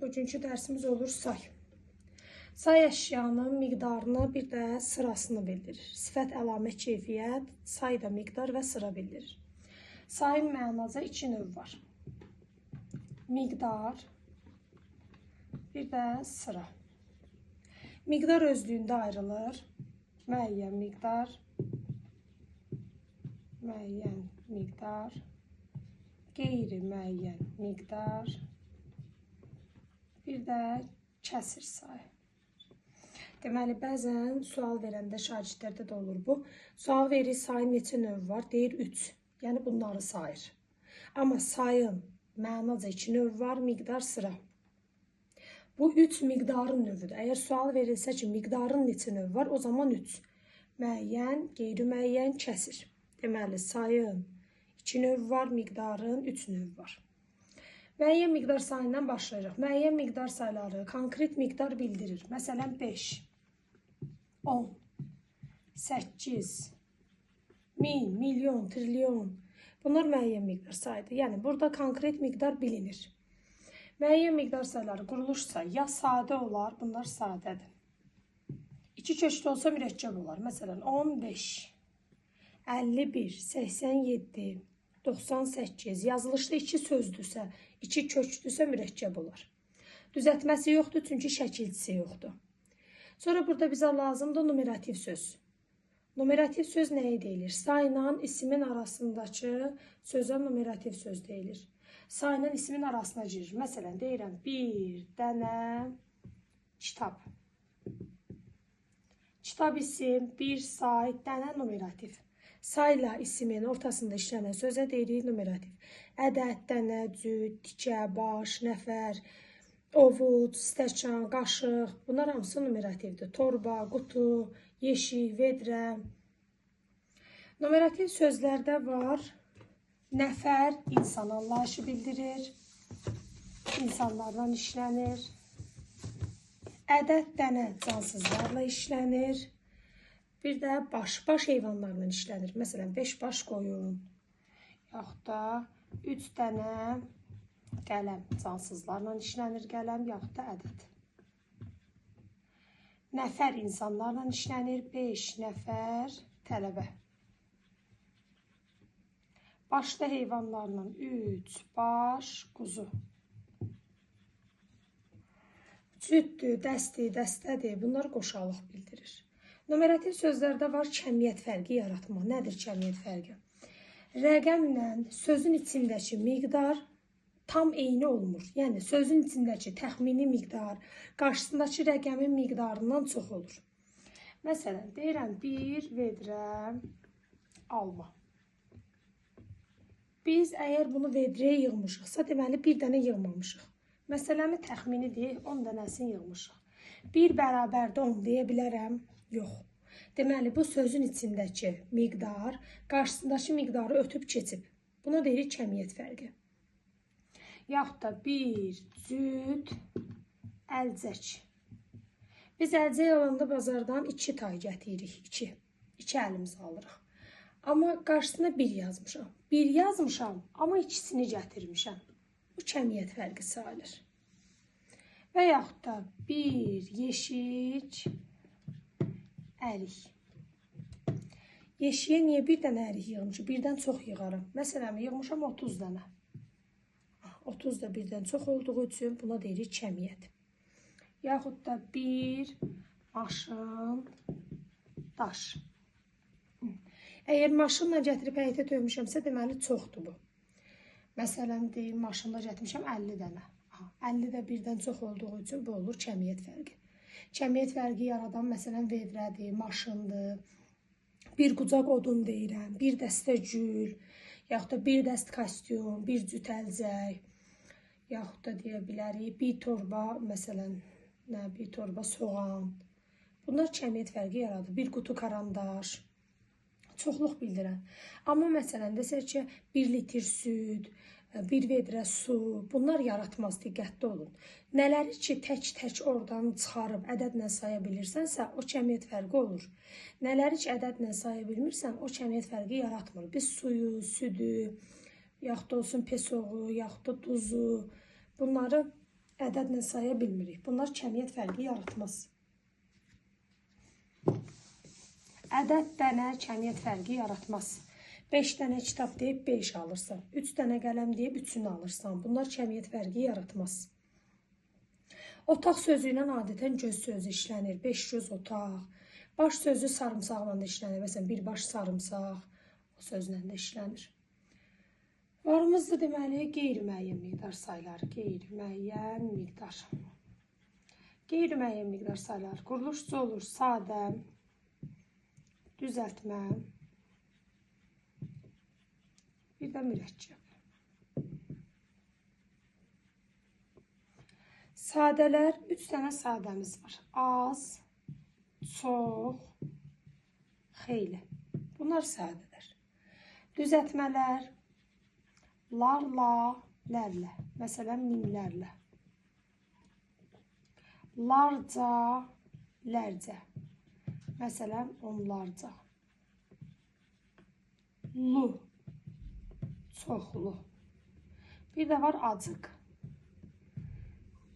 Bugünkü dərsimiz olur say. Say əşyanın miqdarını, bir də sırasını bildirir. Sifət, əlamət, keyfiyyət, sayda miqdar və sıra bildirir. Sayın mənaca iki növ var. Miqdar, bir də sıra. Miqdar özlüyündə ayrılır. Müəyyən miqdar, qeyri-müəyyən miqdar, bir də kəsir sayı. Deməli, bəzən sual verəndə şagirdlərdə də olur bu. Sual verir, sayın neçə növ var? Deyir 3. Yəni bunları sayır. Amma sayın mənaca iki növ var, miqdar, sıra. Bu 3 miqdarın növüdür. Əgər sual verilsə ki, miqdarın neçə növ var? O zaman 3. Müəyyən, qeyri-müəyyən, kəsir. Deməli, sayın 2 növ var, miqdarın 3 növ var. Müəyyən miqdar sayından başlayırıq. Müəyyən miqdar sayları konkret miqdar bildirir. Məsələn, 5, 10, 8, 1000, milyon, trilyon. Bunlar müəyyən miqdar sayıdır. Yəni, burada konkret miqdar bilinir. Müəyyən miqdar sayları quruluşsa ya sadə olar, bunlar sadədir. 2 köşkü olsa mürəkkəb olar. Məsələn, 15, 51, 87, 98, yazılışda 2 sözdürsə, 2 köklüsə mürəkkəb olar. Düzəltməsi yoxdur, çünki şəkilçisi yoxdur. Sonra burada bizə lazımdır numerativ söz. Numerativ söz nəyə deyilir? Sayla ismin arasındakı sözə numerativ söz deyilir. Sayla ismin arasına girir. Məsələn, deyirəm, bir dənə kitab. Kitab isim, bir say, dənə numerativ. Sayla isimin ortasında işlənən sözə deyirik numerativ. Ədəd, dənə, cüt, tikə, baş, nəfər, ovuc, stəkan, qaşıq. Bunlar hamısı numerativdir. Torba, qutu, yeşik, vedrə. Numerativ sözlərdə var. Nəfər insan anlayışı bildirir. İnsanlarla işlənir. Ədəd, dənə cansızlarla işlənir. Bir də baş heyvanlarla işlənir. Məsələn, 5 baş qoyun, yaxud da 3 dənə qələm cansızlarla işlənir, qələm yaxud da ədəd. Nəfər insanlarla işlənir, 5 nəfər tələbə. Başda heyvanlarla 3 baş quzu. Cüddür, dəstir, dəstədir. Bunlar qoşalıq bildirir. Numerativ sözlərdə var kəmiyyət fərqi yaratma. Nədir kəmiyyət fərqi? Rəqəmlə sözün içindəki miqdar tam eyni olmur. Yəni, sözün içindəki təxmini miqdar qarşısındakı rəqəmin miqdarından çox olur. Məsələn, deyirəm, bir vedrə alma. Biz əgər bunu vedrəyə yığmışıqsa, deməli, bir dənə yığmamışıq. Məsələmi təxminidir, 10 dənəsini yığmışıq. 1 bərabərdə 10 deyə bilərəm. Yox. Deməli, bu sözün içindəki miqdar qarşısındakı miqdarı ötüb keçib. Buna deyirik kəmiyyət fərqi. Yaxud da bir cüt əlcək. Biz əlcək alanda bazardan 2 tay gətiririk. 2 əlimizə alırıq. Amma qarşısına 1 yazmışam. 1 yazmışam, amma ikisini gətirmişəm. Bu kəmiyyət fərqi sayılır. Və yaxud da bir yeşik ərik. Yeşiyə niyə bir dənə ərik yığmışam? Birdən çox yığarım. Məsələn, yığmışam 30 dənə. 30 da birdən çox olduğu üçün buna deyirik kəmiyyət. Yaxud da bir maşın daş. Əgər maşınla gətirib həyətə dövmüşəmsə, deməli çoxdur bu. Məsələn, deyim, maşınla gətirmişəm 50 dənə. 50 də birdən çox olduğu üçün bu olur kəmiyyət fərqi. Kəmiyyət fərqi yaradan, məsələn, vedrədir, maşındır, bir qucaq odun deyirəm, bir dəstə gül, yaxud da bir dəst kostyum, bir cüt əlcək, yaxud da deyə bilərik, bir torba, məsələn, bir torba soğan. Bunlar kəmiyyət fərqi yaradır. Bir qutu karandaş, çoxluq bildirən. Amma, məsələn, desək ki, 1 litr süd, bir vedrə su, bunlar yaratmaz, diqqətli olun. Nələri ki, tək oradan çıxarıb ədədlə saya bilirsənsə, o kəmiyyət fərqi olur. Nələri ki, ədədlə saya bilmirsən, o kəmiyyət fərqi yaratmır. Biz suyu, südü, yaxud da olsun pesoğu, yaxud da duzu, bunları ədədlə saya bilmirik. Bunlar kəmiyyət fərqi yaratmaz. Ədəd dənə kəmiyyət fərqi yaratmaz. 5 dənə kitab deyib 5 alırsan. 3 dənə qələm deyib 3-ünü alırsan. Bunlar kəmiyyət fərqi yaratmaz. Otaq sözü ilə adətən göz sözü işlənir. 5 göz otaq. Baş sözü sarımsaqla da işlənir. Məsələn, bir baş sarımsaq o sözlə də işlənir. Varımızda deməli qeyri-müəyyən miqdar sayılar. Qeyri-müəyyən miqdar. Qeyri-müəyyən miqdar sayılar. Quruluşcu olur. Sadə, düzəltmə, bir də mürəkkəb. Sadələr, 3 dənə sadəmiz var. Az, çox, xeyli. Bunlar sadələr. Düzəltmələr, larla, lərlə. Məsələn, minlərlə. Larca, lərcə. Məsələn, onlarca. Lu, çoxlu. Bir də var acıq.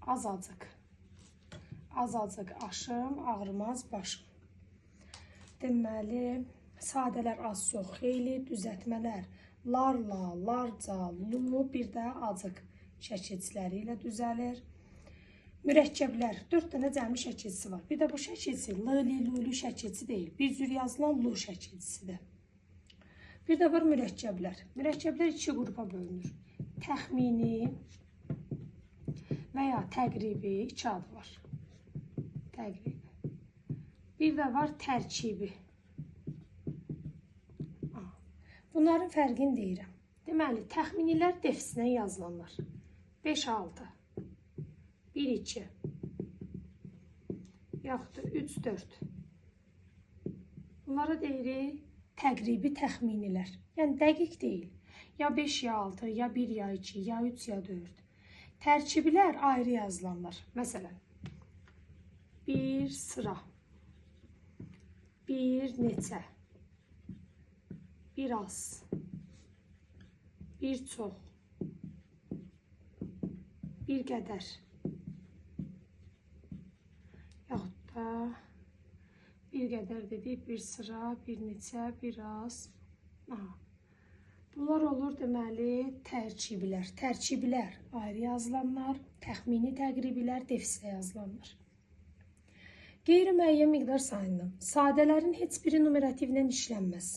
Az-acıq. Az-acıq aşım, ağrımaz başım. Deməli, sadələr az-çox, xeyli, düzəltmələr. Larla, larca, lu, bir də acıq şəkilçiləri ilə düzəlir. Mürəkkəblər, 4 dənə cəmi şəkilçisi var. Bir də bu şəkilçi li, lulu şəkilçi deyil. Bir cür yazılan lu şəkilçisidir. Bir də var mürəkkəblər. Mürəkkəblər 2 qrupa bölünür. Təxmini və ya təqribi 2 adı var. Təqribi. Bir də var tərkibi. Bunların fərqini deyirəm. Deməli, təxminilər defislə yazılanlar. 5-6. 1-2, yaxud da 3-4. Bunlara deyirik təqribi təxminilər. Yəni, dəqiq deyil. Ya 5, ya 6, ya 1, ya 2, ya 3, ya 4. Tərkiblər ayrı yazılanlar. Məsələn, bir sıra, bir neçə, bir az, bir çox, bir qədər. Bir qədər dedik, bir sıra, bir neçə, bir az. Bunlar olur deməli tərkiblər. Tərkiblər ayrı yazılanlar, təxmini təqribilər defislə yazılanlar. Qeyri-müəyyən miqdar sayının sadələrin heç biri numerativlə işlənməz.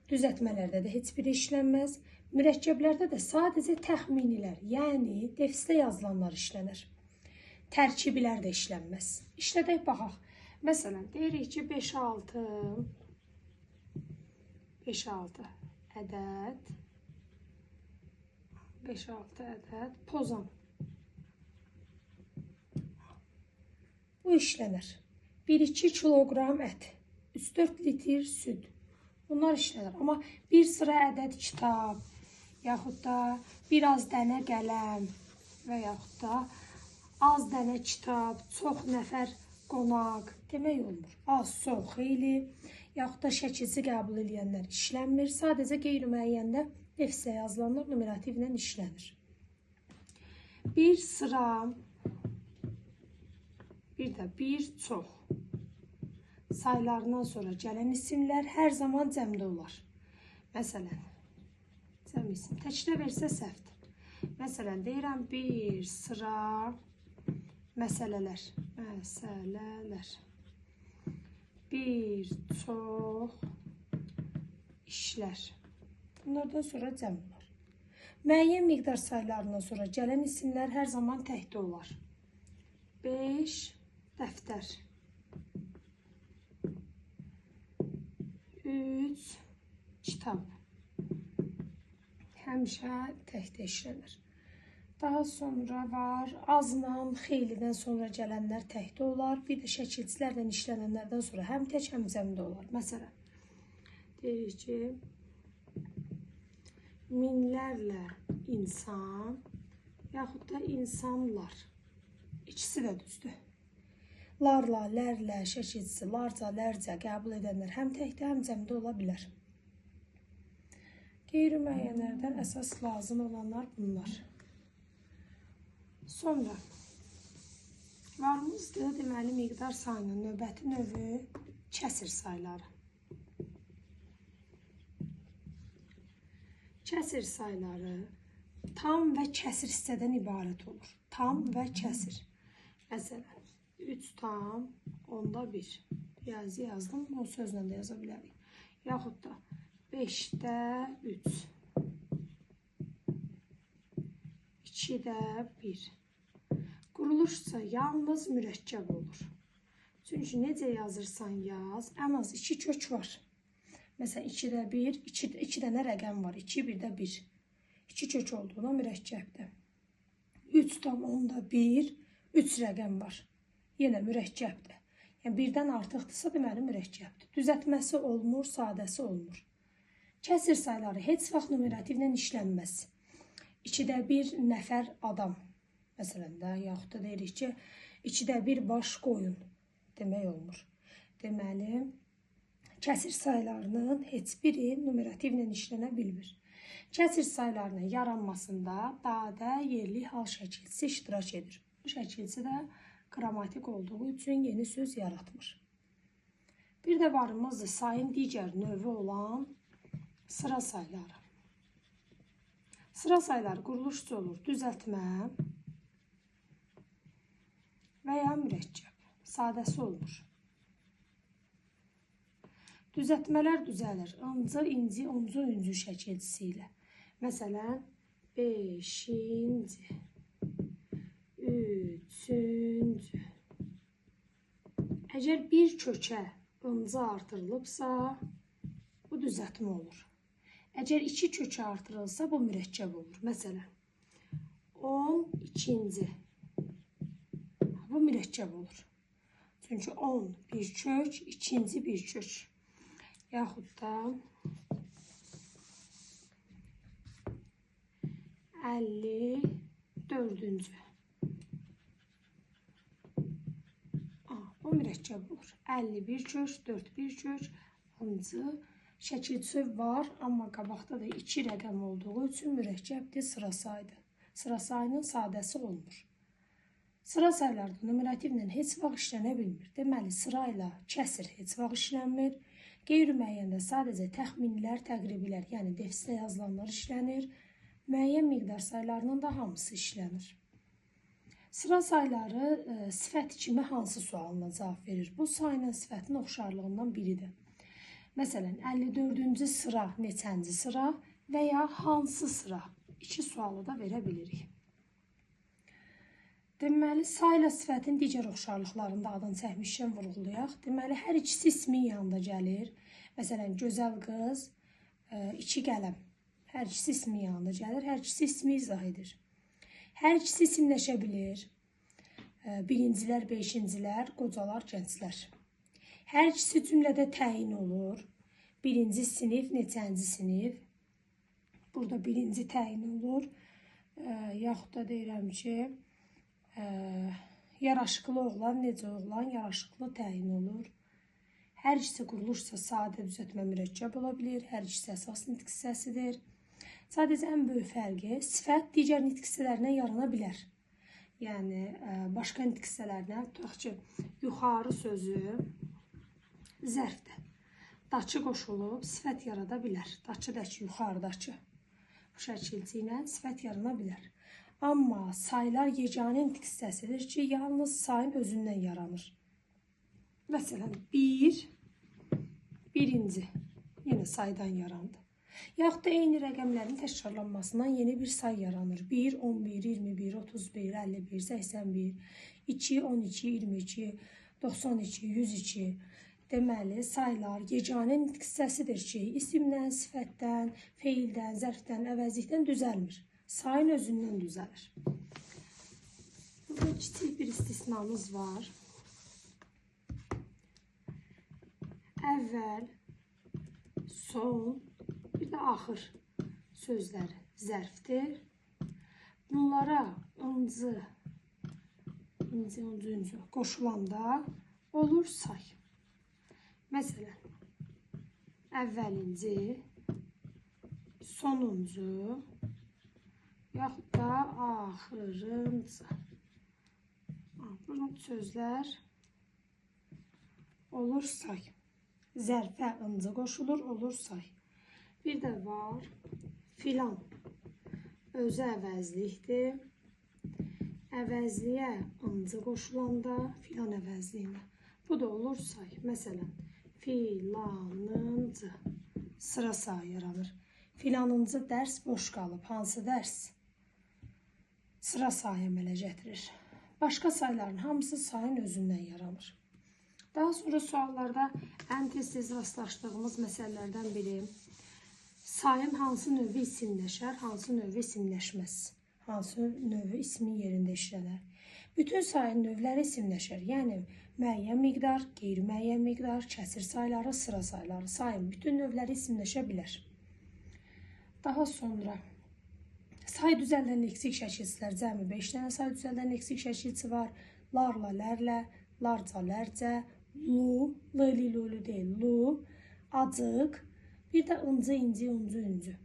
Düzəltmələrdə də heç biri işlənməz. Mürəkkəblərdə də sadəcə təxminilər, yəni defislə yazılanlar işlənir. Tərkiblər də işlənməz. İşlədək, baxaq. Məsələn, deyirik ki, 5-6 ədəd, 5-6 ədəd pozan. Bu işlənir. 1-2 kiloqram ət, 3-4 litr süd. Bunlar işlənir. Amma bir sıra ədəd kitab, yaxud da biraz dənə qələm və yaxud da az dənə kitab, çox nəfər qonaq demək olmur. Az, çox, xeyli, yaxud da şəkilçi qəbul edənlər işlənmir. Sadəcə qeyri-müəyyəndə defislə yazılanlar numerativlə işlənir. Bir sıra, bir də bir çox saylarından sonra gələn isimlər hər zaman cəmdə olar. Məsələn, cəm isim təkdə versə səhvdir. Məsələn, deyirəm bir sıra məsələlər. Bir çox işlər. Bunlardan sonra cəm olar. Müəyyən miqdar saylarından sonra gələn isimlər hər zaman təkdə olar. 5 dəftər. 3 kitab. Həmişə təkdə işlənir. Daha sonra var, azla, xeylidən sonra gələnlər təkdə olar. Bir də şəkilçilərlə işlənənlərdən sonra həm tək, həm cəmdə olar. Məsələn, deyirik ki, minlərlə insan, yaxud da insanlar. İkisi də düzdür. Larla, lərlə, şəkilçisi, larca, lərcə qəbul edənlər həm təkdə, həm cəmdə ola bilər. Qeyri-müəyyənlərdən əsas lazım olanlar bunlar. Sonra saylarımızdır. Deməli, miqdar sayının növbəti növü kəsir sayları. Kəsir sayları tam və kəsir hissədən ibarət olur. Tam və kəsir. Məsələn, 3 tam onda 1. Riyazi yazdım, o sözlə də yaza bilərik. Yaxud da 5-də 3. 2-də 1. Quruluşsa yalnız mürəkkəb olur. Çünki necə yazırsan yaz, ən az 2 kök var. Məsələn, 2-də 1, 2 dənə rəqəm var. 2, 1-də 1. 2 kök olduğuna mürəkkəbdir. 3 tam onda 1, 3 rəqəm var. Yenə mürəkkəbdir. Yəni, birdən artıqdırsa, deməli mürəkkəbdir. Düzəltməsi olmur, sadəsi olmur. Kəsir sayları heç vaxt numerativlə işlənməz. 2-də 1 nəfər adam. Məsələn də, yaxud da deyirik ki, 2-də 1 baş qoyun demək olmur. Deməli, kəsir saylarının heç biri numerativlə işlənə bilmir. Kəsir saylarının yaranmasında dadə, yerli hal şəkilsi iştirak edir. Bu şəkilsi də qrammatik olduğu üçün yeni söz yaratmır. Bir də varımızdır sayın digər növü olan sıra sayları. Sıra sayları quruluşçu olur. Düzəltmə və ya mürəkkəb. Sadəsi olmur. Düzəltmələr düzəlir. Ancaq inci, oncu, üncü şəkilçisi ilə. Məsələn, 5-ci, 3-cü. Əgər bir kökə ıncı artırılıbsa, bu düzəltmə olur. Əgər 2 kökə artırılsa, bu mürəkkəb olur. Məsələn, 12-ci. Bu mürəkkəb olur. Çünki 10 bir kök, 2-ci bir kök. Yaxud da 54-cü. Bu mürəkkəb olur. 51 kök, 4 bir kök, ancı şəkilçi var, amma qabaqda da 2 rəqəm olduğu üçün mürəkkəbdir, sıra sayıdır. Sıra sayının sadəsi olmur. Sıra saylarda numerativlə heç vaxt işlənə bilmir. Deməli, sırayla kəsir heç vaxt işlənmir. Qeyri-müəyyəndə sadəcə təxminlər, təqriblər, yəni defisdə yazılanlar işlənir. Müəyyən miqdar saylarının da hamısı işlənir. Sıra sayları sifət kimi hansı sualına cavab verir? Bu sayla sifətin oxşarlığından biridir. Məsələn, 54-cü sıra neçənci sıra və ya hansı sıra? 2 sualı da verə bilirik. Deməli, sayla sifətin digər oxşarlıqlarında adını çəkmişkən vurğulayaq. Deməli, hər ikisi ismin yanında gəlir. Məsələn, gözəl qız, 2 qələm. Hər ikisi ismin yanında gəlir, hər ikisi ismi izah edir. Hər ikisi isimləşə bilir. Birincilər, beşincilər, qocalar, gənclər. Hər ikisi cümlədə təyin olur. Birinci sinif, neçənci sinif. Burada birinci təyin olur. Yaxud da deyirəm ki, yaraşıqlı oğlan, necə oğlan, yaraşıqlı təyin olur. Hər ikisi quruluşsa sadə düzəltmə mürəkkəb ola bilir. Hər ikisi əsas nitq hissəsidir. Sadəcə ən böyük fərqi sifət digər nitq hissələrinə yarana bilər. Yəni, başqa nitq hissələrinə, tutaq ki, yuxarı sözü zərfdir. Daçı qoşulub sifət yarada bilər. Daçıdakı, yuxarıdakı. Bu şəkilci ilə sifət yarana bilər. Amma saylar yeganə nitq hissəsidir ki, yalnız sayın özündən yaranır. Məsələn, 1, birinci, yenə saydan yarandı. Yaxud da eyni rəqəmlərin təkrarlanmasından yeni bir say yaranır. 1, 11, 21, 31, 51, 81, 2, 12, 22, 92, 102. Deməli, saylar yeganə nitq hissəsidir ki, isimdən, sifətdən, feildən, zərfdən, əvəzlikdən düzəlmir. Sayın özündən düzəlir. Burada kiçik bir istisnamız var. Əvvəl, son, bir də axır sözləri zərfdir. Bunlara ıncı qoşulanda olur say. Məsələn, əvvəlinci, sonuncu, yaxud da axırıncı. Bu sözlər olur say. Zərfə ıncı qoşulur, olur say. Bir də var filan. Özü əvəzlikdir. Əvəzliyə ıncı qoşulanda filan əvəzliyinə. Bu da olur say. Məsələn, filanıncı sıra sayı yaranır. Filanıncı dərs boş qalıb. Hansı dərs? Sıra sayı əmələ gətirir. Başqa sayların hamısı sayın özündən yaranır. Daha sonra suallarda ən tez rastlaşdığımız məsələlərdən biri sayın hansı növü isimləşər, hansı növü isimləşməz, hansı növü ismin yerində işlənər. Bütün sayın növləri isimləşər. Yəni müəyyən miqdar, qeyri-müəyyən miqdar, kəsir sayları, sıra sayları, sayın bütün növləri isimləşə bilər. Daha sonra say düzəldən leksik şəkilçilər cəmi 5 dənə say düzəldən leksik şəkilçisi var. Larla, lərlə, larca, lərcə, lu, lıli, lulu deyil, lu, acıq, bir də ıncı, inci, uncu, üncü.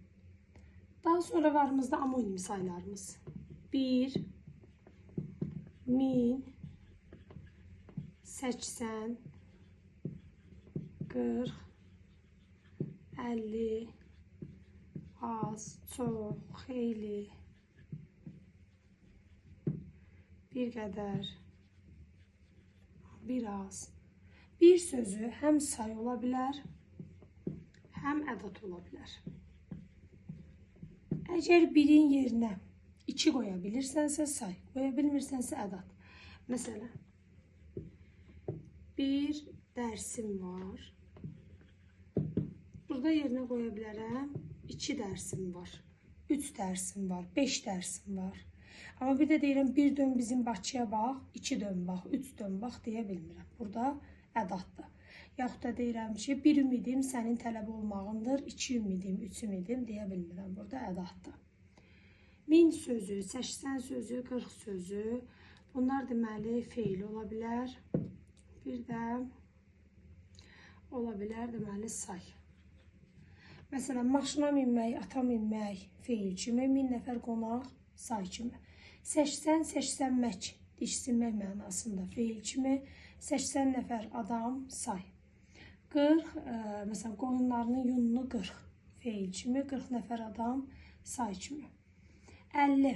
Daha sonra varımızda amonim saylarımız. 1, 1000, 80, 40, 50, az, çox, xeyli, bir qədər, biraz. Bir sözü həm say ola bilər, həm ədat ola bilər. Əgər birin yerinə 2 qoya bilirsənsə say, qoya bilmirsənsə ədat. Məsələn, bir dərsim var. Burada yerinə qoya bilərəm 2 dərsim var, 3 dərsim var, 5 dərsim var. Amma bir də deyirəm, bir dön bizim Bakıya bax, 2 dön bax, 3 dön bax deyə bilmirəm. Burada ədatdır. Yaxud da deyirəm ki, bir ümidim sənin tələb olmağındır, 2 ümidim, 3 ümidim deyə bilmirəm. Burada ədatdır. 1000 sözü, 80 sözü, 40 sözü, bunlar deməli feil ola bilər. Bir də ola bilər deməli say. Məsələn, maşına minmək, ata minmək feil kimi, 1000 nəfər qonaq say kimi. 80, 80mək, dişsinmək mənasında feil kimi, 80 nəfər adam say. 40, məsələn, qoyunlarının yununu 40 feil kimi, 40 nəfər adam say kimi. 50,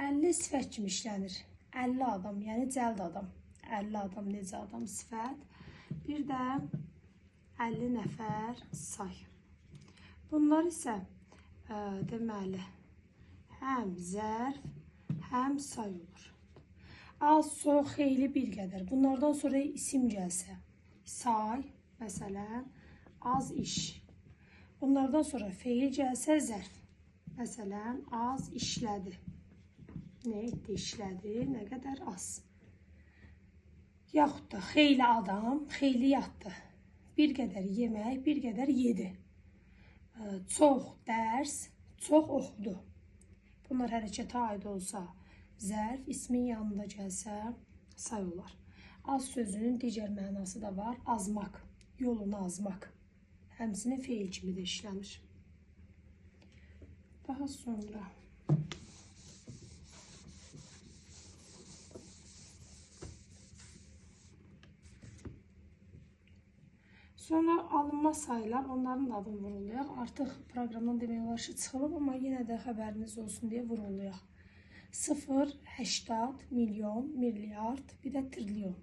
50 sifət kimi işlənir. 50 adam, yəni cəld adam. 50 adam, necə adam, sifət. Bir də 50 nəfər say. Bunlar isə deməli həm zərf, həm say olur. Az, çox, xeyli, bir qədər. Bunlardan sonra isim gəlsə say, məsələn, az iş. Bunlardan sonra feil gəlsə zərf. Məsələn, az işlədi. Nə etdi, işlədi, nə qədər az. Yaxud da xeyli adam, xeyli yatdı. Bir qədər yemək, bir qədər yedi. Çox dərs, çox oxudu. Bunlar hərəkətə aid olsa zərf, ismin yanında gəlsə say olar. Az sözünün digər mənası da var. Azmaq, yolunu azmaq. Həmsinin feil kimi də işlənir. Daha sonra alınma sayılar, onların da adını vuruluyaq. Artıq proqramdan demək olar ki, çıxılıb, amma yenə də xəbəriniz olsun deyə vuruluyaq. 0, 80, milyon, milyard, bir də trilyon.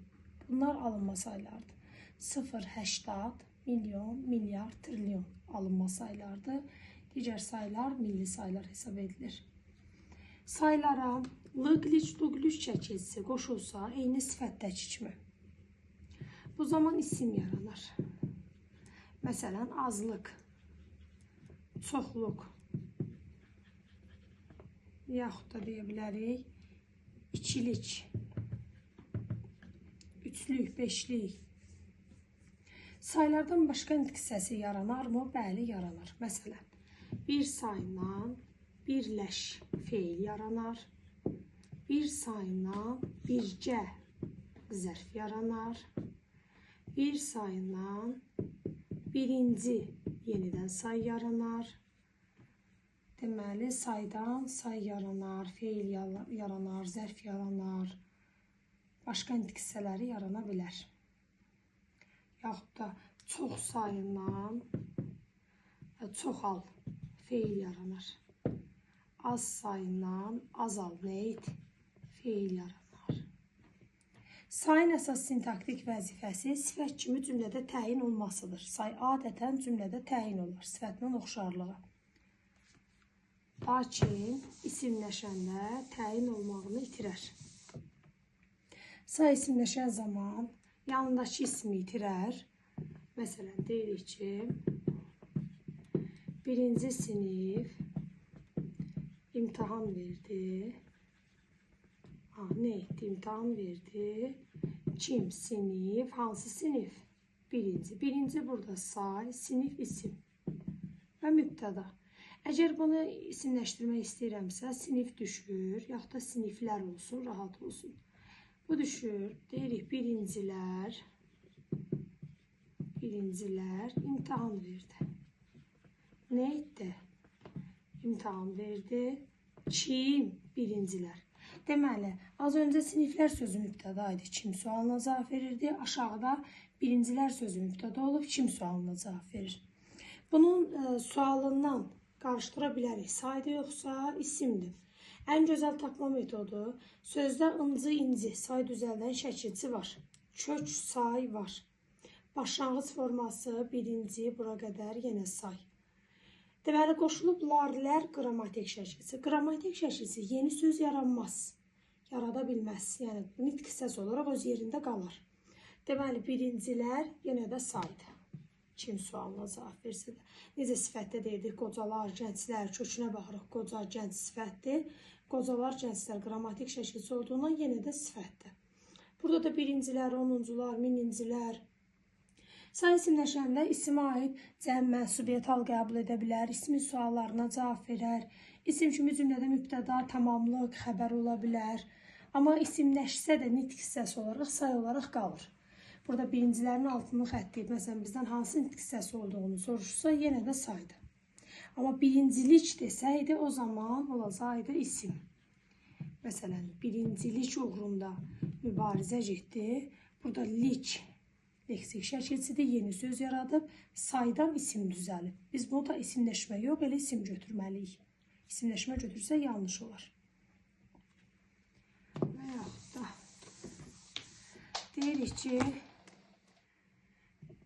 Bunlar alınma sayılardır. 0, 80, milyon, milyard, trilyon alınma sayılardır. Digər sayılar milli sayılar hesab edilir. Sayılara lıqlic-luqlic çəkilsi qoşulsa, eyni sifətdəki kimi. Bu zaman isim yaranır. Məsələn, azlıq, çoxluq, yaxud da deyə bilərik, ikilik, üçlük, beşlik. Saylardan başqa nitq səsi yaranarmı? Bəli, yaranır. Məsələn, bir sayla birləş feil yaranar. Bir sayla bircə zərf yaranar. Bir sayla birinci yenidən say yaranar. Deməli, saydan say yaranar, feil yaranar, zərf yaranar. başqa nitq hissələri yarana bilər. Yaxud da çox sayından çoxal feil yaranır. Az sayından azal feil yaranır. Sayın əsas sintaktik vəzifəsi sifət kimi cümlədə təyin olmasıdır. Say adətən cümlədə təyin olur, sifətinin oxşarlığı. Lakin isimləşəndə təyin olmağını itirər. Say isimləşən zaman yanındakı ismi itirər. Məsələn, deyirik ki, birinci sinif imtahan verdi. Ne etdi? İmtahan verdi. Kim? Sinif. Hansı sinif? Birinci. Birinci burada say, sinif isim və mübtəda. Əgər bunu isimləşdirmək istəyirəmsə, sinif düşür, yaxud da siniflər olsun, rahat olsun. Bu düşür, deyirik birincilər imtahan verdi. Ne etdi? İmtahan verdi. Kim? Birincilər. Deməli, az öncə siniflər sözü mübtəda idi, kim sualına cavab verirdi. Aşağıda birincilər sözü mübtəda olub, kim sualına cavab verir. Bunun sualından qarışdıra bilərik. Saydı yoxsa isimdir. Ən gözəl tapma metodu, sözdə inci, say düzəldən şəkilçi var. Kök say var. Başlanğıc forması birinci, bura qədər yenə say. Deməli, qoşulub larlər qrammatik şəkilçi. Qrammatik şəkilçi yeni söz yaranmaz, yarada bilməz. Yəni, nitq hissəsi olaraq öz yerində qalır. Deməli, birincilər yenə də saydı. Kim sualına cavab versə də. Necə sifətdə deyildik, qocalar, gənclər, kökünə baxırıq, qoca, gənc sifətdir. Qocalar, gənclər qrammatik şəkilçi olduğundan yenə də sifətdir. Burada da birincilər, onuncular, minincilər. Say isimləşəndə isimə aid cəm mənsubiyyət hal qəbul edə bilər, ismin suallarına cavab verər. İsim kimi cümlədə mübtəda, tamamlıq, xəbər ola bilər. Amma isimləşsə də nitq hissəsi olaraq, say olaraq qalır. Burada birincilərin altını xətt edib, məsələn, bizdən hansı nitq hissəsi olduğunu soruşsa, yenə də saydı. Amma birincilik desəydi, o zaman olacaqdı isim. Məsələn, birincilik uğrunda mübarizə getdi. Burada leksik şəkilçidir, yeni söz yaradıb, saydan isim düzəlib. Biz bunu da isimləşmə yox, elə isim götürməliyik. İsimləşmə götürsə yanlış olar. Və yaxud da deyirik ki,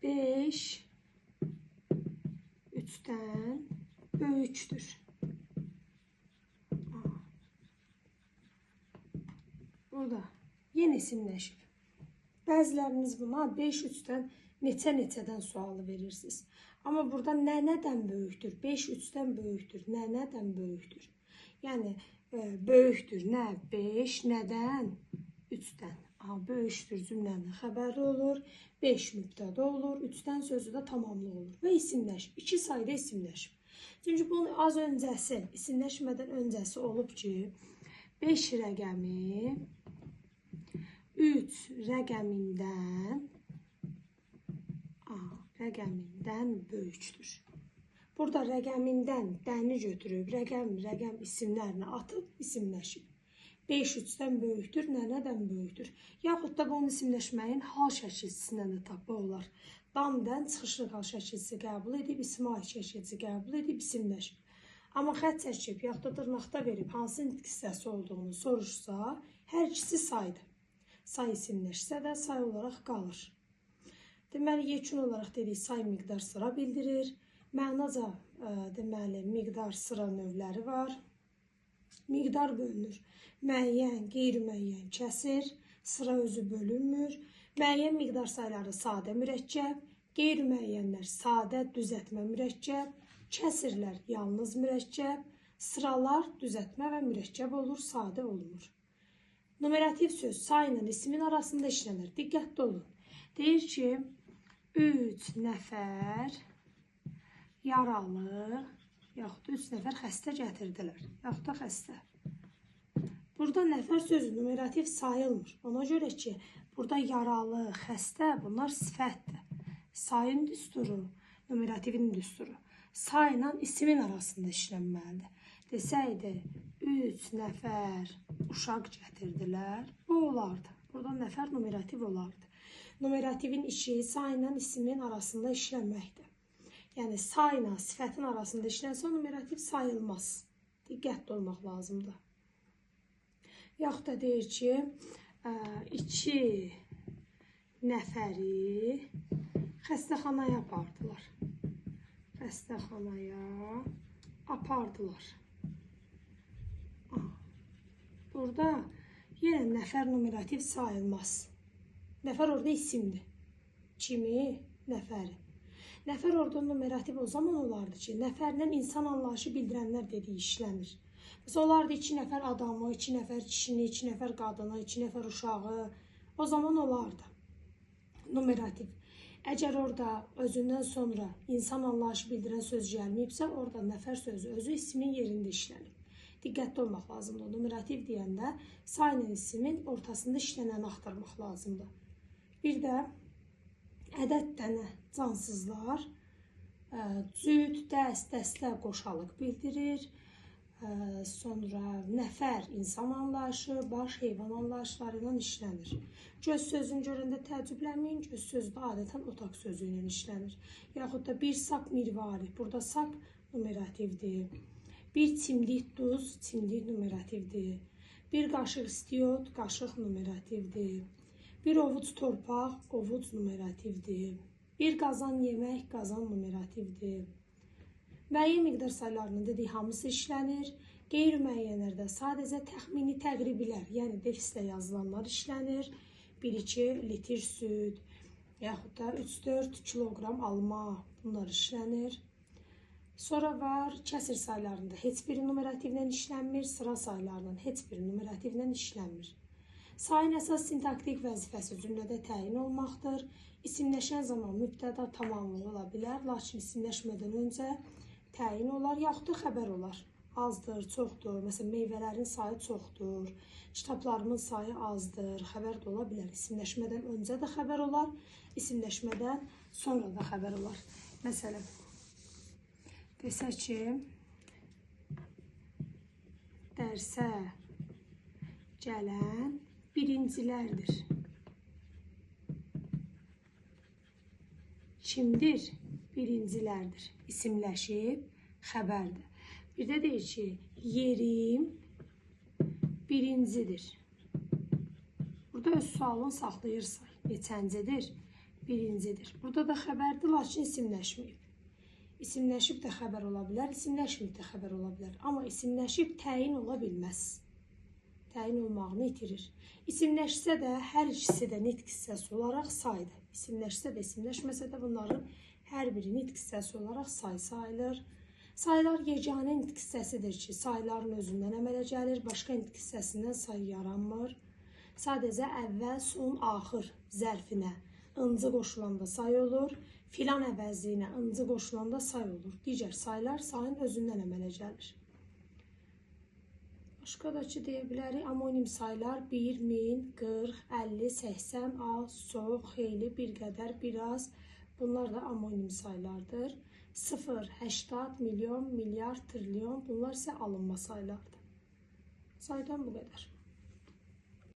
5 3-dən böyükdür. Burada yeni isimləşib. Bəziləriniz buna 5 3-dən neçə-neçədən sualı verirsiniz. Amma burada nədən böyükdür? 5 3-dən böyükdür. Nədən böyükdür? Yəni, böyükdür. Nə? 5 nədən? 3-dən. Böyükdür cümlənin xəbəri olur. 5 mübtəda olur. 3-dən sözü də tamamlı olur. Və isimləşib. 2 sayda isimləşib. Çünki bunun az öncəsi, isimləşmədən öncəsi olub ki, 5 rəqəmi 3 rəqəmindən böyükdür. Burada rəqəmindən dəni götürüb, rəqəm isimlərini atıb isimləşib. 5 3-dən böyükdür, nədən böyükdür? Yaxud da bunun isimləşməyin hal şəkilçisindən də tapmaq olar. Damdən çıxışlıq hal şəkilçisi qəbul edib, isimə aid şəkilçisi qəbul edib, isimləşib. Amma xətt çəkib, yaxud da dırnaqda verib, hansı nitq hissəsi olduğunu soruşsa, hər ikisi saydı. Say isimləşsə də say olaraq qalır. Deməli, yekun olaraq dedik, say miqdar sıra bildirir. Mənaca, deməli, miqdar sıra növləri var. Miqdar bölünür. Müəyyən, qeyri-müəyyən kəsir, sıra özü bölünmür. Müəyyən miqdar sayları sadə mürəkkəb, qeyri-müəyyənlər sadə düzəltmə mürəkkəb, kəsirlər yalnız mürəkkəb, sıralar düzəltmə və mürəkkəb olur, sadə olunur. Numerativ söz sayla ismin arasında işlənir. Diqqətli olun. Deyir ki, 3 nəfər yaralı, yaxud da 3 nəfər xəstə gətirdilər. Yaxud da xəstə. Burada nəfər sözü numerativ sayılmır. Ona görə ki, burada yaralı, xəstə, bunlar sifətdir. Sayın düsturu, numerativin düsturu. Sayla ismin arasında işlənməlidir. Desəydi, 3 nəfər uşaq gətirdilər, bu olardı. Burada nəfər numerativ olardı. Numerativin işi sayla ismin arasında işlənməkdir. Yəni sayla sifətin arasında işlənsə numerativ sayılmaz. Diqqətli olmaq lazımdır. Yaxud da deyir ki, 2 nəfəri xəstəxanaya apardılar. Xəstəxanaya apardılar. Burada yenə nəfər numerativ sayılmaz. Nəfər orada isimdir. Kimi? Nəfəri. Nəfər orada numerativ o zaman olardı ki, nəfərlə insan anlayışı bildirənlər dediyi işlənir. Mesela olardı 2 nəfər adamı, 2 nəfər kişini, 2 nəfər qadını, 2 nəfər uşağı. O zaman olardı numerativ. Əgər orada özündən sonra insan anlayışı bildirən söz gəlməyibsə, orada nəfər sözü özü ismin yerində işlənir. Diqqətli olmaq lazımdır. Numerativ deyəndə sayla isimin ortasında işlənəni axtarmaq lazımdır. Bir də ədəd dənə cansızlar cüt, dəstə qoşalıq bildirir. Sonra nəfər insan anlayışı, baş heyvan anlayışları ilə işlənir. Göz sözünü görəndə təəccüblənməyin, göz sözü də adətən otaq sözü ilə işlənir. Yaxud da bir sak mirvari, burada sak numerativdir. Bir çimdik duz, çimdik numerativdir. Bir qaşıq istiot, qaşıq numerativdir. Bir ovuc torpaq, ovuc numerativdir. Bir qazan yemək, qazan numerativdir. Müəyyən miqdar saylarının dedik hamısı işlənir. Qeyri-müəyyənlərdə sadəcə təxmini təqribilər, yəni defislə yazılanlar işlənir. 1-2 litr süd, yaxud da 3-4 kiloqram alma, bunlar işlənir. Sonra var kəsir saylarında heç biri numerativlə işlənmir, sıra saylarının heç biri numerativlə işlənmir. Sayın əsas sintaktik vəzifəsi cümlədə təyin olmaqdır. İsimləşən zaman mübtəda tamamlıq ola bilər, lakin isimləşmədən öncə təyin olar, yaxud da xəbər olar. Azdır, çoxdur, məsələn, meyvələrin sayı çoxdur, kitablarımın sayı azdır, xəbər də ola bilər. İsimləşmədən öncə də xəbər olar, isimləşmədən sonra da xəbər olar. Məsələn, desək ki, dərsə gələn birincilərdir. Kimdir? Birincilərdir. İsimləşib, xəbərdir. Bir də deyir ki, yerim birincidir. Burada öz sualını saxlayırsa, neçəncidir? Birincidir. Burada da xəbərdir, lakin isimləşməyib. İsimləşib də xəbər ola bilər, isimləşməyib də xəbər ola bilər. Amma isimləşib təyin ola bilməz. Təyin olmağını itirir. İsimləşsə də hər ikisi də nitq hissəsi olaraq saydır. İsimləşsə də, isimləşməsə də bunların hər biri nitq hissəsi olaraq say sayılır. Saylar yeganə nitq hissəsidir ki, sayların özündən əmələ gəlir, başqa nitq hissəsindən say yaranmır. Sadəcə əvvəl, son, axır zərfinə ıncı qoşulanda say olur, filan əvəzliyinə ıncı qoşulanda say olur. Digər saylar sayın özündən əmələ gəlir. Başqa da ki, deyə bilərik, amonim saylar 1, 1000, 40, 50, 80, az, çox, xeyli, bir qədər, biraz. Bunlar da amonim saylardır. 0, 80, milyon, milyar, trilyon, bunlar isə alınma saylardır. Saydan bu qədər.